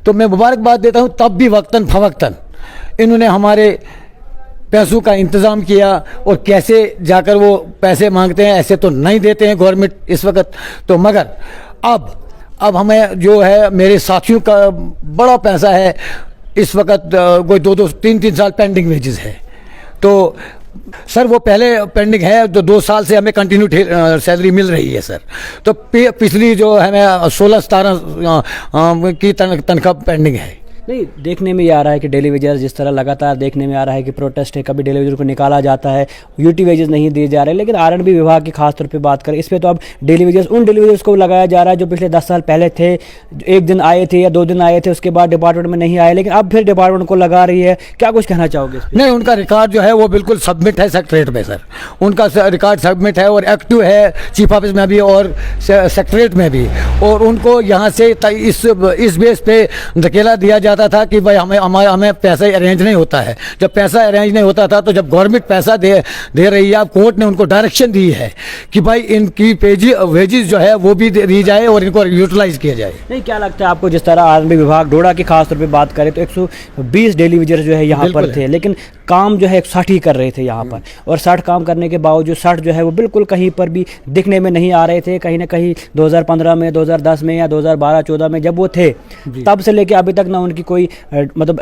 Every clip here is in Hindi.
तो मैं मुबारकबाद देता हूँ। तब भी वक्तन फवक्तन इन्होंने हमारे पैसों का इंतज़ाम किया, और कैसे जाकर वो पैसे मांगते हैं, ऐसे तो नहीं देते हैं गवर्नमेंट इस वक्त तो। मगर अब हमें जो है, मेरे साथियों का बड़ा पैसा है इस वक्त, कोई 2-3 साल पेंडिंग वेजेस है। तो सर वो पहले पेंडिंग है, तो 2 साल से हमें कंटिन्यू सैलरी मिल रही है सर। तो पिछली जो है हमें 16-17 की तनख्वाह पेंडिंग है। नहीं, देखने में ये आ रहा है कि डेली वेजेस जिस तरह लगातार देखने में आ रहा है कि प्रोटेस्ट है, कभी डेली वेजेस को निकाला जाता है, यूटी वेजेस नहीं दिए जा रहे। लेकिन आरएनबी विभाग की खास तौर पे बात करें इस पे, तो अब डेली वेजेस उन डेली वेजेस को लगाया जा रहा है जो पिछले 10 साल पहले थे, 1 दिन आए थे या 2 दिन आए थे, उसके बाद डिपार्टमेंट में नहीं आए, लेकिन अब फिर डिपार्टमेंट को लगा रही है। क्या कुछ कहना चाहोगे? नहीं, उनका रिकॉर्ड जो है वो बिल्कुल सबमिट है सेक्रेटरीट में सर। उनका रिकॉर्ड सबमिट है और एक्टिव है चीफ ऑफिस में भी और सेक्रेटरीट में भी। और उनको यहाँ से इस बेस पे धकेला दिया जाता था कि भाई हमें पैसा अरेंज नहीं होता है। जब पैसा अरेंज नहीं होता था, तो जब गवर्नमेंट पैसा दे रही है, अब कोर्ट ने उनको डायरेक्शन दी है कि भाई इनकी वेजेस जो है वो भी दी जाए और इनको यूटिलाइज किया जाए। नहीं, क्या लगता है आपको, जिस तरह आरएनबी विभाग डोडा की खास तौर पे बात करें तो 120 डेली वेजर्स जो है यहाँ पर थे, लेकिन काम जो है 60 ही कर रहे थे यहाँ पर, और 60 काम करने के बावजूद 60 जो है वो बिल्कुल कहीं पर भी दिखने में नहीं आ रहे थे। कहीं ना कहीं 2015 में, 2010 में या 2012-14 में जब वो थे, तब से लेके अभी तक ना उनकी कोई मतलब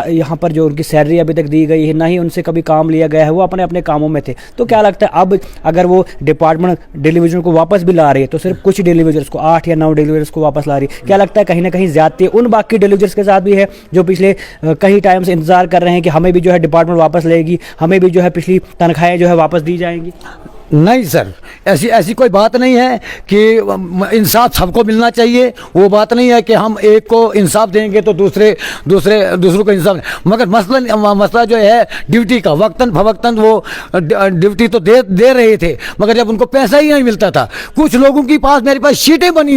यहाँ पर जो उनकी सैलरी अभी तक दी गई है, ना ही उनसे कभी काम लिया गया है, वो अपने अपने कामों में थे। तो क्या लगता है अब अगर वो डिपार्टमेंट डेली वेजर्स को वापस भी ला रही है, तो सिर्फ कुछ डेली वेजर्स को, 8 या 9 डेली वेजर्स को वापस ला रही है, क्या लगता है कहीं ना कहीं ज्यादती उन बाकी डेली वेजर्स के साथ भी है जो पिछले कई टाइम से इंतजार कर रहे हैं कि हमें भी जो है डिपार्टमेंट वापस लेगी, हमें भी जो है पिछली तनख्वाहें जो है वापस दी जाएंगी? नहीं सर, ऐसी कोई बात नहीं है कि इंसाफ सबको मिलना चाहिए। वो बात नहीं है कि हम एक को इंसाफ देंगे तो दूसरों को इंसाफ। मगर मसला जो है ड्यूटी का, वक्तन फवक्तन वो ड्यूटी तो दे रहे थे, मगर जब उनको पैसा ही नहीं मिलता था। कुछ लोगों के पास, मेरे पास शीटें बनी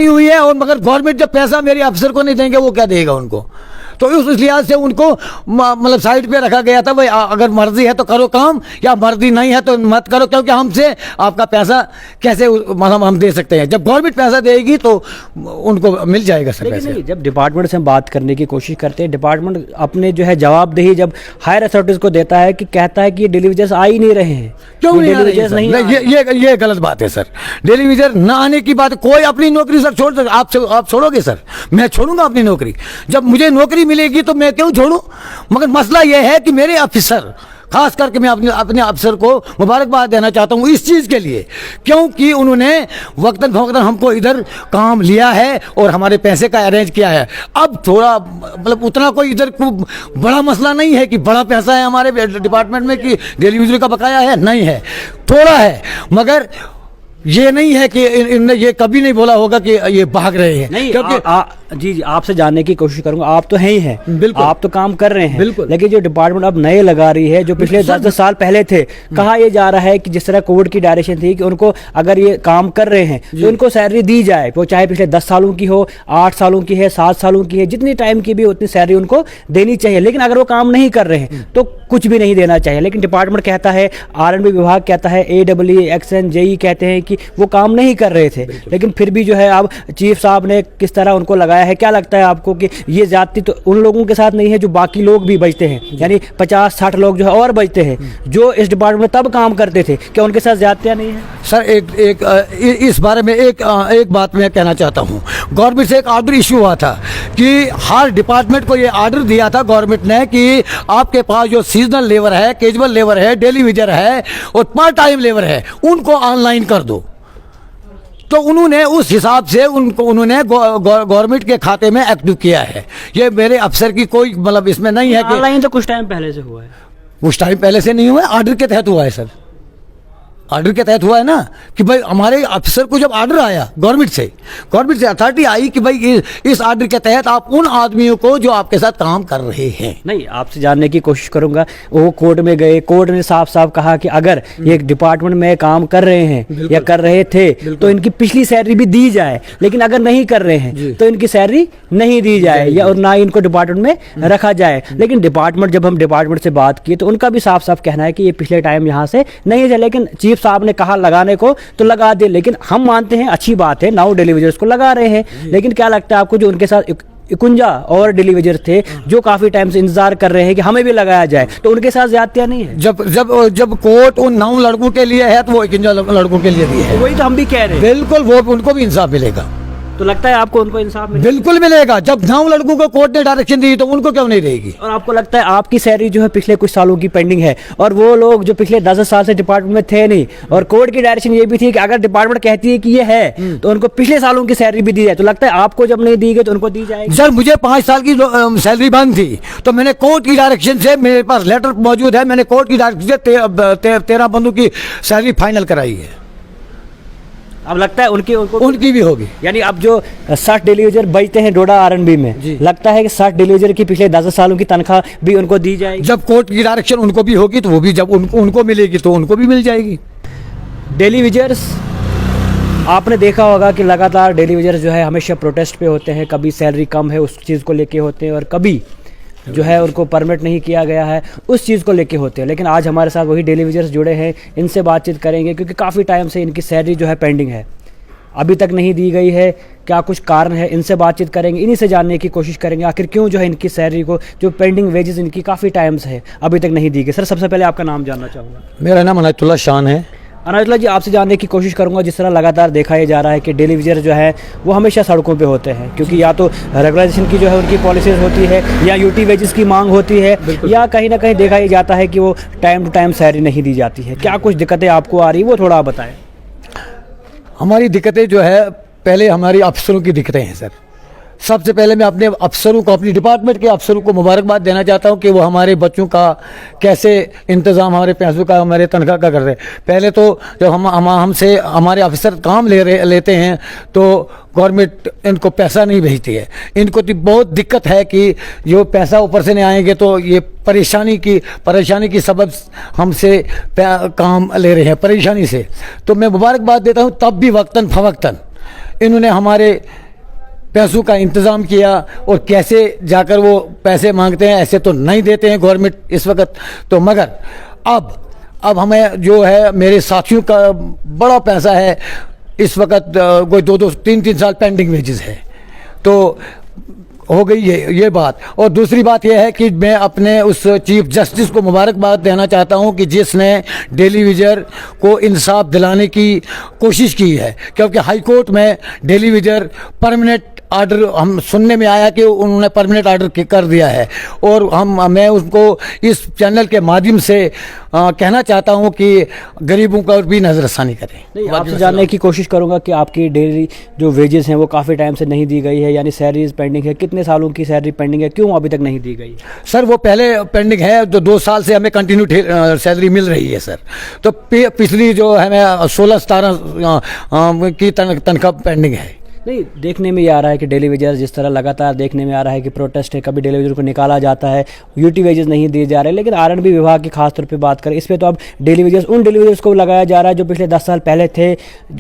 हुई है और मगर गवर्नमेंट जब पैसा मेरे अफसर को नहीं देंगे, वो क्या देगा उनको? तो उस लिहाज से उनको मतलब साइड पे रखा गया था। भाई अगर मर्जी है तो करो काम, या मर्जी नहीं है तो मत करो, क्योंकि हमसे आपका पैसा कैसे मतलब हम दे सकते हैं? जब गवर्नमेंट पैसा देगी तो उनको मिल जाएगा सर पैसे। नहीं, जब डिपार्टमेंट से हम बात करने की कोशिश करते हैं, डिपार्टमेंट अपने जो है जवाबदेही जब हायर अथॉरिटीज को देता है कि कहता है कि ये डेली वेजर्स आ ही नहीं रहे हैं। क्यों नहीं आ रहे हैं? ये गलत बात है सर। डेली वेजर ना आने की बात, कोई अपनी नौकरी सर छोड़ सकते, आप छोड़ोगे सर? मैं छोड़ूंगा अपनी नौकरी? जब मुझे नौकरी मिलेगी तो मैं क्यों छोड़ूं? मगर मसला यह है कि मेरे ऑफिसर, खास करके मैं अपने अफसर को मुबारकबाद देना चाहता हूं इस चीज़ के लिए, क्योंकि उन्होंने वक्तन फवक्तन हमको इधर काम लिया है और हमारे पैसे का अरेंज किया है। अब थोड़ा मतलब उतना कोई इधर को बड़ा मसला नहीं है कि बड़ा पैसा है हमारे डिपार्टमेंट में कि डेली वेजर का बकाया है, नहीं है, थोड़ा है। मगर ये नहीं है कि इनने ये कभी नहीं बोला होगा कि ये भाग रहे हैं। नहीं, क्योंकि जी आपसे जानने की कोशिश करूंगा, आप तो हैं ही हैं, बिल्कुल आप तो काम कर रहे हैं, बिल्कुल। लेकिन जो डिपार्टमेंट अब नए लगा रही है, जो पिछले 10 साल पहले थे, कहा यह जा रहा है कि जिस तरह कोविड की डायरेक्शन थी कि उनको अगर ये काम कर रहे हैं तो उनको सैलरी दी जाए, वो चाहे पिछले 10 सालों की हो, 8 सालों की है, 7 सालों की है, जितनी टाइम की भी उतनी सैलरी उनको देनी चाहिए। लेकिन अगर वो काम नहीं कर रहे हैं तो कुछ भी नहीं देना चाहिए। लेकिन डिपार्टमेंट कहता है, आरएनबी विभाग कहता है, AEE, एक्सन, जेई कहते हैं कि वो काम नहीं कर रहे थे, लेकिन फिर भी जो है अब चीफ साहब ने किस तरह उनको लगाया है। क्या लगता है आपको कि ये ज्यादती तो उन लोगों के साथ नहीं है जो बाकी लोग भी बचते हैं, यानी 50-60 लोग जो है और बचते हैं जो इस डिपार्टमेंट में तब काम करते थे, क्या उनके साथ ज्यादतियां नहीं है? सर इस बारे में एक बात मैं कहना चाहता हूँ। गवर्नमेंट से एक ऑर्डर इशू हुआ था कि हर डिपार्टमेंट को ये ऑर्डर दिया था गवर्नमेंट ने कि आपके पास जो सीजनल लेबर है, कैजुअल लेबर है, डेली वेजर है और पार्ट टाइम लेबर है, उनको ऑनलाइन कर दो। तो उन्होंने उस हिसाब से उन्होंने गवर्नमेंट के खाते में एक्टिव किया है। ये मेरे अफसर की कोई मतलब इसमें नहीं है कि ऑनलाइन तो कुछ टाइम पहले से हुआ है। कुछ टाइम पहले से नहीं हुआ है, ऑर्डर के तहत हुआ है सर। ऑर्डर के तहत हुआ है ना कि भाई हमारे अफसर को जब ऑर्डर आया गवर्नमेंट से अथॉरिटी आई कि भाई इस ऑर्डर के तहत आप उन आदमियों को जो आपके साथ काम कर रहे हैं। नहीं, आपसे जानने की कोशिश करूंगा, वो कोर्ट में गए, कोर्ट ने साफ साफ कहा कि अगर ये डिपार्टमेंट में काम कर रहे हैं या कर रहे थे तो इनकी पिछली सैलरी भी दी जाए, लेकिन अगर नहीं कर रहे हैं तो इनकी सैलरी नहीं दी जाए या और ना ही इनको डिपार्टमेंट में रखा जाए। लेकिन डिपार्टमेंट, जब हम डिपार्टमेंट से बात की तो उनका भी साफ साफ कहना है कि ये पिछले टाइम यहाँ से नहीं है। लेकिन चीफ आसिफ साहब ने कहा लगाने को तो लगा दे, लेकिन हम मानते हैं अच्छी बात है, नाउ डेली वेजर्स को लगा रहे हैं, लेकिन क्या लगता है आपको जो उनके साथ 51 और डेली वेजर थे जो काफी टाइम से इंतजार कर रहे हैं कि हमें भी लगाया जाए, तो उनके साथ ज्यादतियां नहीं है? जब जब जब कोर्ट उन 9 लड़कों के लिए है तो वो 51 लड़कों के लिए भी है। वही तो हम भी कह रहे हैं। बिल्कुल, वो उनको भी इंसाफ मिलेगा। तो लगता है आपको उनको इंसाफ मिलेगा? बिल्कुल मिलेगा। जब 9 लड़कों को कोर्ट ने डायरेक्शन दी तो उनको क्यों नहीं रहेगी? और आपको लगता है आपकी सैलरी जो है पिछले कुछ सालों की पेंडिंग है, और वो लोग जो पिछले 10 साल से डिपार्टमेंट में थे नहीं, और कोर्ट की डायरेक्शन ये भी थी कि अगर डिपार्टमेंट कहती है कि ये है तो उनको पिछले सालों की सैलरी भी दी जाए, तो लगता है आपको जब नहीं दी गई तो उनको दी जाएगी? सर, मुझे 5 साल की सैलरी बंद थी, तो मैंने कोर्ट की डायरेक्शन से, मेरे पास लेटर मौजूद है, मैंने कोर्ट की डायरेक्शन से 13 बंदों की सैलरी फाइनल कराई है। अब लगता है उनको उनकी भी होगी। यानी अब जो 60 डेली वेजर बचते हैं डोडा आरएनबी में, लगता है कि 60 डेली वेजर की पिछले 10 सालों की तनख्वाह भी उनको दी जाएगी? जब कोर्ट की डायरेक्शन उनको भी होगी तो वो भी, जब उनको मिलेगी तो उनको भी मिल जाएगी। डेली वेजर्स, आपने देखा होगा कि लगातार डेली वेजर्स जो है हमेशा प्रोटेस्ट पे होते हैं, कभी सैलरी कम है उस चीज़ को लेके होते हैं, और कभी जो है उनको परमिट नहीं किया गया है उस चीज़ को लेके होते हैं। लेकिन आज हमारे साथ वही डेली वेजर्स जुड़े हैं, इनसे बातचीत करेंगे क्योंकि काफ़ी टाइम से इनकी सैलरी जो है पेंडिंग है, अभी तक नहीं दी गई है। क्या कुछ कारण है, इनसे बातचीत करेंगे, इन्हीं से जानने की कोशिश करेंगे आखिर क्यों जो है इनकी सैलरी को, जो पेंडिंग वेजेस इनकी काफ़ी टाइम से है, अभी तक नहीं दी गई। सर, सबसे पहले आपका नाम जानना चाहूँगा। मेरा नाम अनायतुल्लाह शान है। अनायतुल्लाह जी, आपसे जानने की कोशिश करूंगा, जिस तरह लगातार देखा ये जा रहा है कि डेली वेजर जो है वो हमेशा सड़कों पे होते हैं, क्योंकि या तो रेगुलाइजेशन की जो है उनकी पॉलिसीज होती है, या यूटी वेजेस की मांग होती है, या कहीं ना कहीं देखा ये जाता है कि वो टाइम टू टाइम सैलरी नहीं दी जाती है। क्या कुछ दिक्कतें आपको आ रही है वो थोड़ा आप बताएं। हमारी दिक्कतें जो है, पहले हमारी अफसरों की दिक्कतें हैं सर। सबसे पहले मैं अपने अफसरों को, अपनी डिपार्टमेंट के अफसरों को मुबारकबाद देना चाहता हूं कि वो हमारे बच्चों का कैसे इंतज़ाम, हमारे पैसों का, हमारे तनख्वाह का कर रहे हैं। पहले तो जब हमसे हमारे अफसर काम लेते हैं तो गवर्नमेंट इनको पैसा नहीं भेजती है। इनको तो बहुत दिक्कत है कि जो पैसा ऊपर से नहीं आएंगे तो ये परेशानी की सबब हमसे काम ले रहे हैं, परेशानी से। तो मैं मुबारकबाद देता हूँ, तब भी वक्तन फवक्तन इन्होंने हमारे पैसों का इंतज़ाम किया, और कैसे जाकर वो पैसे मांगते हैं, ऐसे तो नहीं देते हैं गवर्नमेंट इस वक्त तो। मगर अब हमें जो है, मेरे साथियों का बड़ा पैसा है इस वक्त, कोई 2-2, 3-3 साल पेंडिंग वेजेस है, तो हो गई ये बात। और दूसरी बात यह है कि मैं अपने उस चीफ जस्टिस को मुबारकबाद देना चाहता हूं कि जिसने डेली वेजर को इंसाफ दिलाने की कोशिश की है, क्योंकि हाई कोर्ट में डेली वेजर परमानेंट आर्डर, हम सुनने में आया कि उन्होंने परमानेंट आर्डर कर दिया है, और मैं उनको इस चैनल के माध्यम से कहना चाहता हूं कि गरीबों का भी नज़रसानी करें। नहीं, आपसे जानने की कोशिश करूंगा कि आपकी डेली जो वेजेस हैं वो काफ़ी टाइम से नहीं दी गई है, यानी सैलरीज पेंडिंग है। कितने सालों की सैलरी पेंडिंग है, क्यों अभी तक नहीं दी गई? सर, वो पहले पेंडिंग है, तो 2 साल से हमें कंटिन्यू सैलरी मिल रही है सर। तो पिछली जो हमें 16-17 की तनख्वाह पेंडिंग है। नहीं, देखने में ये आ रहा है कि डेली वेजर जिस तरह लगातार देखने में आ रहा है कि प्रोटेस्ट है, कभी डेली वेजर को निकाला जाता है, यूटी वेजेस नहीं दिए जा रहे, लेकिन आरएनबी विभाग की खासतौर पे बात करें इस पे, तो अब डेली वेजर्स उन डेली वेजर्स को लगाया जा रहा है जो पिछले 10 साल पहले थे,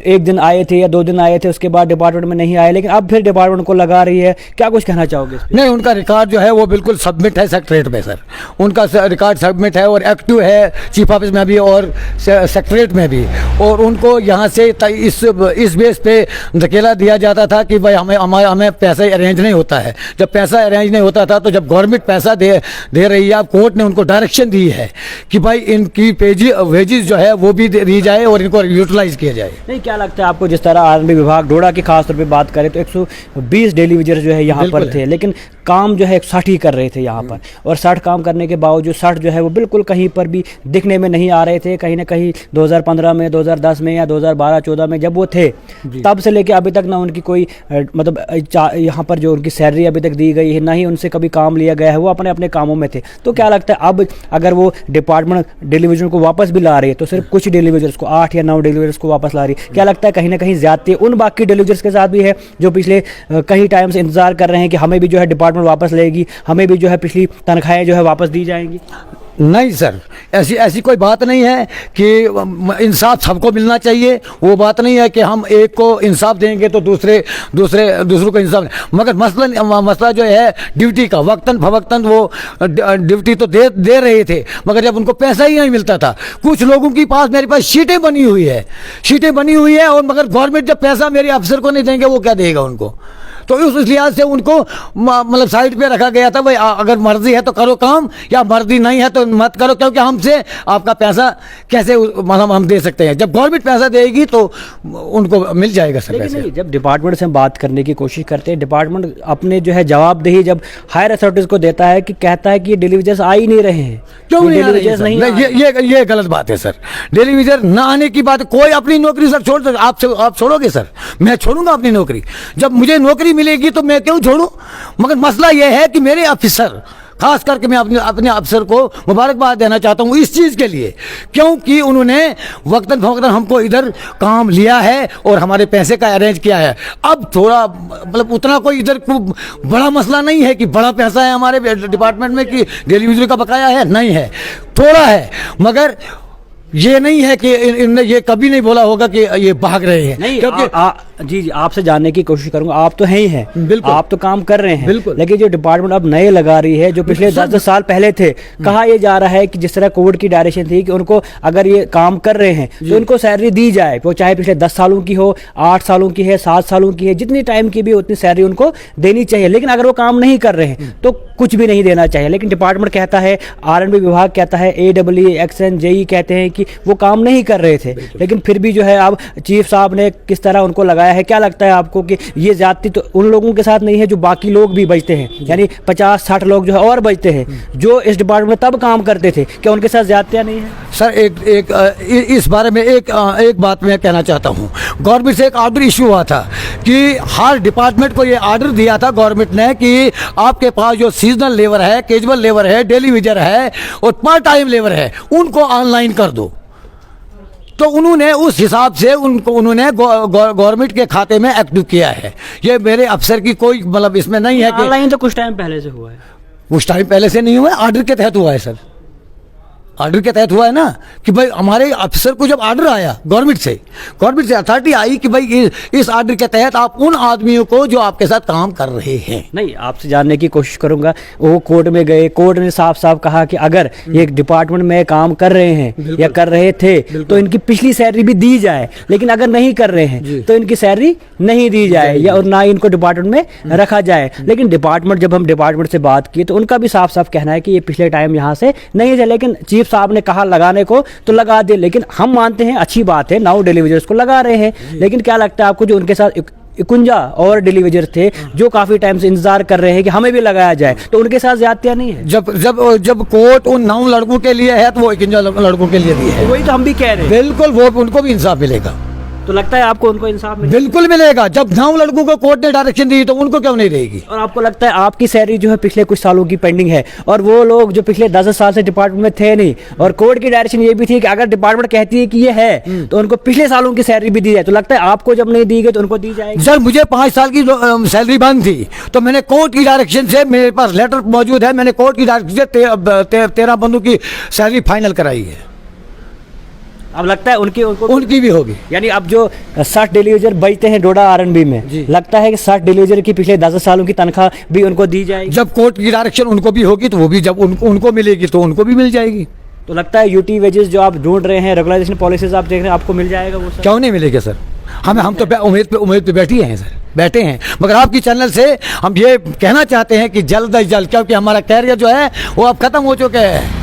1 दिन आए थे या 2 दिन आए थे, उसके बाद डिपार्टमेंट में नहीं आए, लेकिन अब फिर डिपार्टमेंट को लगा रही है। क्या कुछ कहना चाहोगे? नहीं, उनका रिकॉर्ड जो है वो बिल्कुल सबमिट है सेक्रेटरीट में सर। उनका रिकॉर्ड सबमिट है और एक्टिव है चीफ ऑफिस में भी और सेक्रेटरीट में भी, और उनको यहाँ से इस बेस पे धकेला दिया जाता था कि भाई हमें पैसा अरेंज नहीं होता है। जब पैसा अरेंज नहीं होता था तो जब गवर्नमेंट पैसा दे रही है, अब कोर्ट ने उनको डायरेक्शन दी है कि भाई इनकी वेजेस जो है वो भी दी जाए और इनको यूटिलाइज किया जाए। नहीं, क्या लगता है आपको, जिस तरह आरएनबी विभाग डोडा की खासतौर पे बात करें तो 120 डेली वेजर जो है यहाँ पर थे, लेकिन काम जो है 160 ही कर रहे थे यहाँ पर, और 60 काम करने के बावजूद 60 जो है वो बिल्कुल कहीं पर भी दिखने में नहीं आ रहे थे। कहीं ना कहीं 2015 में, 2010 में या 2012-14 में जब वो थे, तब से लेके अभी तक ना उनकी कोई मतलब यहाँ पर जो उनकी सैलरी अभी तक दी गई है, ना ही उनसे कभी काम लिया गया है, वो अपने अपने कामों में थे। तो क्या लगता है अब अगर वो डिपार्टमेंट डेली वेजर को वापस भी ला रही है तो सिर्फ कुछ डेली वेजर्स को, 8 या 9 डेली वेजर्स को वापस ला रही है, क्या लगता है कहीं ना कहीं ज्यादती उन बाकी डेली वेजर्स के साथ भी है जो पिछले कई टाइम से इंतजार कर रहे हैं कि हमें भी जो है डिपार्टमेंट वापस लेगी, हमें भी जो है पिछली तनख्वाहें जो है वापस दी जाएंगी? नहीं सर, ऐसी ऐसी कोई बात नहीं है कि इंसाफ सबको मिलना चाहिए। वो बात नहीं है कि हम एक को इंसाफ देंगे तो दूसरों को इंसाफ नहीं। मगर मसला जो है ड्यूटी का, वक्तन फवक्तन वो ड्यूटी तो दे रहे थे, मगर जब उनको पैसा ही नहीं मिलता था। कुछ लोगों के पास मेरे पास शीटें बनी हुई है और मगर गवर्नमेंट जब पैसा मेरे अफसर को नहीं देंगे वो क्या देगा उनको। तो उस लिहाज से उनको मतलब साइड पे रखा गया था। भाई अगर मर्जी है तो करो काम, या मर्जी नहीं है तो मत करो, क्योंकि हमसे आपका पैसा कैसे मतलब हम दे सकते हैं। जब गवर्नमेंट पैसा देगी तो उनको मिल जाएगा सर पैसे। नहीं, जब डिपार्टमेंट से हम बात करने की कोशिश करते हैं, डिपार्टमेंट अपने जो है जवाबदेही जब हायर अथॉरिटीज को देता है कि कहता है कि डेलीवेजर्स आ ही नहीं रहे हैं। क्यों नहीं डेलीवेजर्स नहीं? ये गलत बात है सर। डेलीवेजर ना आने की बात, कोई अपनी नौकरी सर छोड़ सकते। आप छोड़ोगे सर? मैं छोड़ूंगा अपनी नौकरी? जब मुझे नौकरी मिलेगी तो मैं क्यों छोड़ूं? मगर मसला यह है कि मेरे ऑफिसर, खास करके मैं अपने अफसर को मुबारकबाद देना चाहता हूं इस चीज़ के लिए, क्योंकि उन्होंने वक्तन फवक्तन हमको इधर काम लिया है और हमारे पैसे का अरेंज किया है। अब थोड़ा मतलब उतना कोई इधर बड़ा मसला नहीं है कि बड़ा पैसा है हमारे डिपार्टमेंट में कि डेलीवेजर का बकाया है, नहीं है, थोड़ा है। मगर ये नहीं है कि इनने ये कभी नहीं बोला होगा कि ये भाग रहे हैं। नहीं, क्योंकि जी आप जानने की कोशिश करूंगा। आप तो हैं ही हैं, बिल्कुल, आप तो काम कर रहे हैं, बिल्कुल। लेकिन जो डिपार्टमेंट अब नए लगा रही है, जो पिछले 10 साल पहले थे, कहा यह जा रहा है कि जिस तरह कोविड की डायरेक्शन थी कि उनको अगर ये काम कर रहे हैं तो उनको सैलरी दी जाए, वो चाहे पिछले 10 सालों की हो, 8 सालों की है, 7 सालों की है, जितनी टाइम की भी उतनी सैलरी उनको देनी चाहिए। लेकिन अगर वो काम नहीं कर रहे हैं तो कुछ भी नहीं देना चाहिए। लेकिन डिपार्टमेंट कहता है, R&B विभाग कहता है, AEE, एक्शन, JE कहते हैं कि वो काम नहीं कर रहे थे। लेकिन फिर भी जो है अब चीफ साहब ने किस तरह उनको लगाया है। क्या लगता है आपको कि ये ज्यादती तो उन लोगों के साथ नहीं है जो बाकी लोग भी बचते हैं, यानी 50-60 लोग जो है और बचते हैं जो इस डिपार्टमेंट में तब काम करते थे, क्या उनके साथ ज्यादतियां नहीं है? सर इस बारे में एक बात मैं कहना चाहता हूँ। गवर्नमेंट से एक ऑर्डर इशू हुआ था कि हर डिपार्टमेंट को ये ऑर्डर दिया था गवर्नमेंट ने कि आपके पास जो सीजनल लेबर है, कैजुअल लेबर है, डेली वेजर है और पार्ट टाइम लेबर है, उनको ऑनलाइन कर दो। तो उन्होंने उस हिसाब से उन्होंने गवर्नमेंट के खाते में एक्टिव किया है। ये मेरे अफसर की कोई मतलब इसमें नहीं है कि ऑनलाइन तो कुछ टाइम पहले से हुआ है। कुछ टाइम पहले से नहीं हुआ है, ऑर्डर के तहत हुआ है सर। ऑर्डर के तहत हुआ है ना कि भाई हमारे अफसर को जब ऑर्डर आया गवर्नमेंट से अथॉरिटी आई कि भाई इस ऑर्डर के तहत आप उन आदमियों को जो आपके साथ काम कर रहे हैं। नहीं, आपसे जानने की कोशिश करूंगा। वो कोर्ट में गए, कोर्ट ने साफ साफ कहा कि अगर ये डिपार्टमेंट में काम कर रहे हैं या कर रहे थे तो इनकी पिछली सैलरी भी दी जाए, लेकिन अगर नहीं कर रहे हैं तो इनकी सैलरी नहीं दी जाए या और ना ही इनको डिपार्टमेंट में रखा जाए। लेकिन डिपार्टमेंट, जब हम डिपार्टमेंट से बात की तो उनका भी साफ साफ कहना है कि ये पिछले टाइम यहाँ से नहीं है। लेकिन चीफ साहब ने कहा लगाने को तो लगा दे, लेकिन हम मानते हैं अच्छी बात है, नाउ डेलीवेजर्स को लगा रहे हैं। लेकिन क्या लगता है आपको जो उनके साथ 51 और डेलीवेजर थे जो काफी टाइम से इंतजार कर रहे हैं कि हमें भी लगाया जाए, तो उनके साथ ज्यादतियां नहीं है? जब कोर्ट उन 9 लड़कों के लिए है तो वो 51 लड़कों के लिए भी है। वही तो हम भी कह रहे हैं। बिल्कुल, वो उनको भी इंसाफ मिलेगा। तो लगता है आपको उनको इंसाफ मिलेगा? बिल्कुल मिलेगा। जब 9 लड़कों को कोर्ट ने डायरेक्शन दी तो उनको क्यों नहीं देगी? और आपको लगता है आपकी सैलरी जो है पिछले कुछ सालों की पेंडिंग है और वो लोग जो पिछले 10 साल से डिपार्टमेंट में थे नहीं, और कोर्ट की डायरेक्शन ये भी थी कि अगर डिपार्टमेंट कहती है कि ये है तो उनको पिछले सालों की सैलरी भी दी जाए, तो लगता है आपको जब नहीं दी गई तो उनको दी जाएगी? सर मुझे 5 साल की सैलरी बंद थी तो मैंने कोर्ट की डायरेक्शन से, मेरे पास लेटर मौजूद है, मैंने कोर्ट की डायरेक्शन से 13 बंदों की सैलरी फाइनल कराई है। अब लगता है उनकी भी होगी। यानी अब जो 60 डेलीवेजर बचते हैं डोडा R&B में, लगता है कि 60 डेलीवेजर की पिछले 10 सालों की तनख्वाह भी उनको दी जाएगी? जब कोर्ट की डायरेक्शन उनको भी होगी तो वो भी, जब उनको मिलेगी तो उनको भी मिल जाएगी। तो लगता है यूटी वेजेस जो आप ढूंढ रहे हैं, रेगुलाइजेशन पॉलिसीज आप देख रहे हैं, आपको मिल जाएगा वो सब? क्यों नहीं मिलेगा सर? हम तो उम्मीद पे बैठे हैं सर, बैठे हैं। मगर आपकी चैनल से हम ये कहना चाहते हैं कि जल्द अज जल्द, क्योंकि हमारा कैरियर जो है वो अब खत्म हो चुके हैं।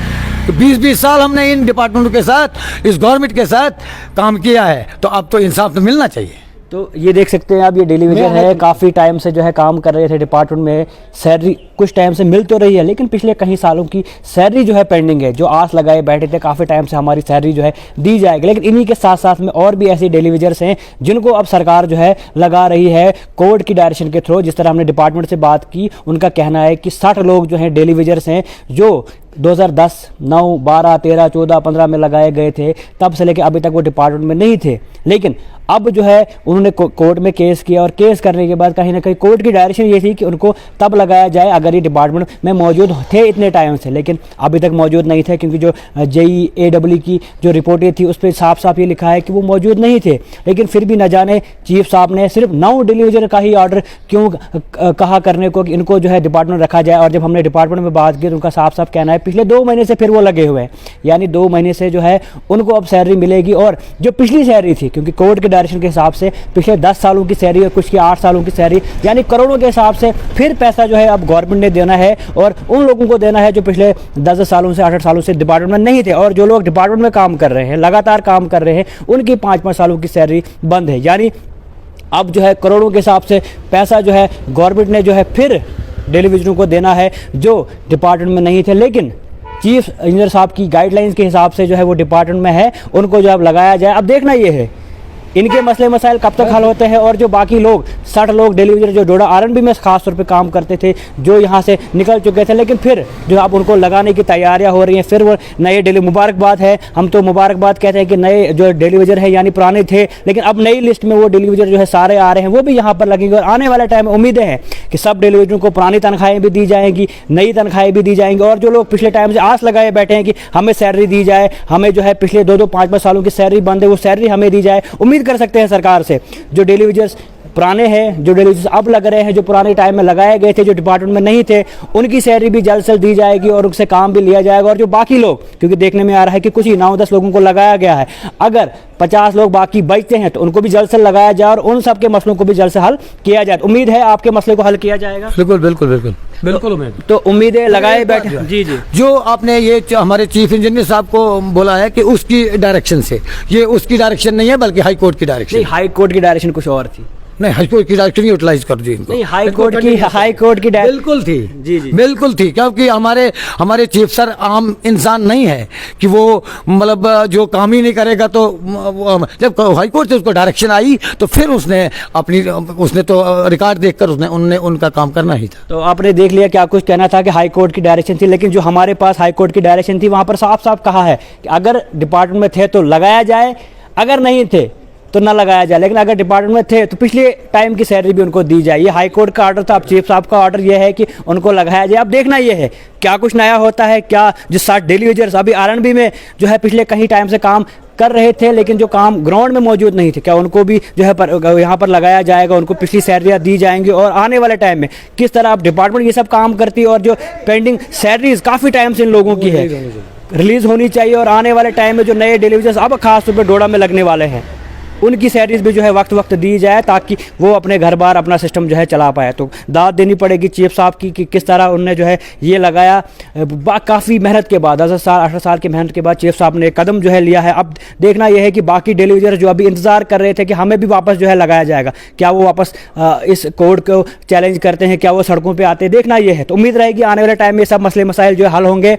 20-20 साल हमने इन डिपार्टमेंटों के साथ, इस गवर्नमेंट के साथ काम किया है, तो अब तो इंसाफ तो मिलना चाहिए। तो ये देख सकते हैं आप, ये डेलीवेजर है, काफ़ी टाइम से जो है काम कर रहे थे डिपार्टमेंट में। सैलरी कुछ टाइम से मिल तो रही है, लेकिन पिछले कई सालों की सैलरी जो है पेंडिंग है। जो आस लगाए बैठे थे काफ़ी टाइम से हमारी सैलरी जो है दी जाएगी, लेकिन इन्हीं के साथ साथ में और भी ऐसी डेलीवेजर्स हैं जिनको अब सरकार जो है लगा रही है कोर्ट की डायरेक्शन के थ्रू। जिस तरह हमने डिपार्टमेंट से बात की, उनका कहना है कि 60 लोग जो हैं डेलीवेजर्स हैं जो 2010, 9, 12, 13, 14, 15 में लगाए गए थे, तब से लेकर अभी तक वो डिपार्टमेंट में नहीं थे। लेकिन अब जो है उन्होंने कोर्ट में केस किया और केस करने के बाद कहीं ना कहीं कोर्ट की डायरेक्शन ये थी कि उनको तब लगाया जाए अगर ये डिपार्टमेंट में मौजूद थे इतने टाइम से, लेकिन अभी तक मौजूद नहीं थे, क्योंकि जो JEAW की जो रिपोर्टें थी उस पर साफ साफ ये लिखा है कि वो मौजूद नहीं थे। लेकिन फिर भी न जाने चीफ साहब ने सिर्फ 9 डिलीवजर का ही ऑर्डर क्यों कहा करने को कि इनको जो है डिपार्टमेंट रखा जाए। और जब हमने डिपार्टमेंट में बात की तो उनका साफ साफ कहना है पिछले 2 महीने से फिर वो लगे हुए हैं, यानी 2 महीने से जो है उनको अब सैलरी मिलेगी। और जो पिछली सैलरी थी, क्योंकि कोर्ट के डायरेक्शन के हिसाब से पिछले 10 सालों की सैलरी और कुछ की 8 सालों की सैलरी, यानी करोड़ों के हिसाब से फिर पैसा जो है अब गवर्नमेंट ने देना है और उन लोगों को देना है जो पिछले 10 सालों से 8 सालों से डिपार्टमेंट में नहीं थे। और जो लोग डिपार्टमेंट में काम कर रहे हैं, लगातार काम कर रहे हैं, उनकी 5-5 सालों की सैलरी बंद है। यानी अब जो है करोड़ों के हिसाब से पैसा जो है गवर्नमेंट ने जो है फिर डिलीवजरों को देना है जो डिपार्टमेंट में नहीं थे। लेकिन चीफ इंजीनियर साहब की गाइडलाइंस के हिसाब से जो है वो डिपार्टमेंट में है, उनको जो अब लगाया जाए। अब देखना ये है इनके मसले मसाइल कब तक हल होते हैं। और जो बाकी लोग 60 लोग डिलीवजर जो डोडा RNB में खास तौर पे काम करते थे, जो यहाँ से निकल चुके थे, लेकिन फिर जो अब उनको लगाने की तैयारियां हो रही हैं, फिर वो नए मुबारकबाद है, हम तो मुबारकबाद कहते हैं कि नए जो डिलीवजर है, यानी पुराने थे लेकिन अब नई लिस्ट में वो डिलीवजर जो है सारे आ रहे हैं, वो भी यहाँ पर लगेंगे। और आने वाले टाइम में उम्मीदें हैं कि सब डिलीवजरों को पुरानी तनख्वाहें भी दी जाएंगी, नई तनख्वाहें भी दी जाएंगी। और जो लोग पिछले टाइम से आस लगाए बैठे हैं कि हमें सैलरी दी जाए, हमें जो है पिछले 2-2, 5-5 सालों की सैलरी बंद है, वो सैलरी हमें दी जाए, उम्मीद कर सकते हैं सरकार से। जो डिलीवजर्स पुराने हैं, जो डिलीवजर्स अब लग रहे हैं, जो पुराने टाइम में लगाए गए थे, जो डिपार्टमेंट में नहीं थे, उनकी सैलरी भी जल्द से जल्द दी जाएगी और उनसे काम भी लिया जाएगा। और जो बाकी लोग, क्योंकि देखने में आ रहा है कि कुछ ही 9-10 लोगों को लगाया गया है, अगर 50 लोग बाकी बचते हैं तो उनको भी जल्द से लगाया जाए और उन सबके मसलों को भी जल्द से हल किया जाए। तो उम्मीद है आपके मसले को हल किया जाएगा। बिल्कुल बिल्कुल बिल्कुल बिल्कुल उम्मीद। तो उम्मीदें लगाए बैठे। जी जी, जो आपने ये हमारे चीफ इंजीनियर साहब को बोला है कि उसकी डायरेक्शन से, ये उसकी डायरेक्शन नहीं है बल्कि हाई कोर्ट की डायरेक्शन। नहीं, हाई कोर्ट की डायरेक्शन कुछ और थी। नहीं, हाई कोर्ट की डायरेक्शन यूटिलाइज कर दी इनको। नहीं, हाई कोर्ट की बिल्कुल थी। जी जी, बिल्कुल थी, क्योंकि हमारे चीफ सर आम इंसान नहीं है कि वो मतलब जो काम ही नहीं करेगा। तो जब हाई कोर्ट से उसको डायरेक्शन आई तो फिर उसने तो रिकॉर्ड देखकर उन्होंने उनका काम करना ही था। तो आपने देख लिया क्या कुछ कहना था कि हाई कोर्ट की डायरेक्शन थी, लेकिन जो हमारे पास हाई कोर्ट की डायरेक्शन थी वहां पर साफ साफ कहा है कि अगर डिपार्टमेंट में थे तो लगाया जाए, अगर नहीं थे तो ना लगाया जाए। लेकिन अगर डिपार्टमेंट में थे तो पिछले टाइम की सैलरी भी उनको दी जाए। ये हाई कोर्ट का ऑर्डर था। अब चीफ साहब का ऑर्डर ये है कि उनको लगाया जाए। अब देखना ये है क्या कुछ नया होता है। क्या जो 60 डिलीवजर्स अभी RNB में जो है पिछले कहीं टाइम से काम कर रहे थे लेकिन जो काम ग्राउंड में मौजूद नहीं थे, क्या उनको भी जो है यहाँ पर लगाया जाएगा, उनको पिछली सैलरियाँ दी जाएंगी। और आने वाले टाइम में किस तरह अब डिपार्टमेंट ये सब काम करती है और जो पेंडिंग सैलरीज काफ़ी टाइम से इन लोगों की है रिलीज होनी चाहिए। और आने वाले टाइम में जो नए डिलीवजर्स अब खास तौर पर डोडा में लगने वाले हैं, उनकी सैलरीज भी जो है वक्त दी जाए ताकि वो अपने घर बार अपना सिस्टम जो है चला पाए। तो दाद देनी पड़ेगी चीफ साहब की कि किस तरह उन्होंने जो है ये लगाया। काफ़ी मेहनत के बाद, 10 साल 18 साल की मेहनत के बाद चीफ साहब ने कदम जो है लिया है। अब देखना यह है कि बाकी डिलीवजर जो अभी इंतजार कर रहे थे कि हमें भी वापस जो है लगाया जाएगा, क्या वो वापस इस कोड को चैलेंज करते हैं, क्या वो सड़कों पर आते हैं, देखना यह है। तो उम्मीद रहेगी आने वाले टाइम में सब मसले मसाइल जो है हल होंगे।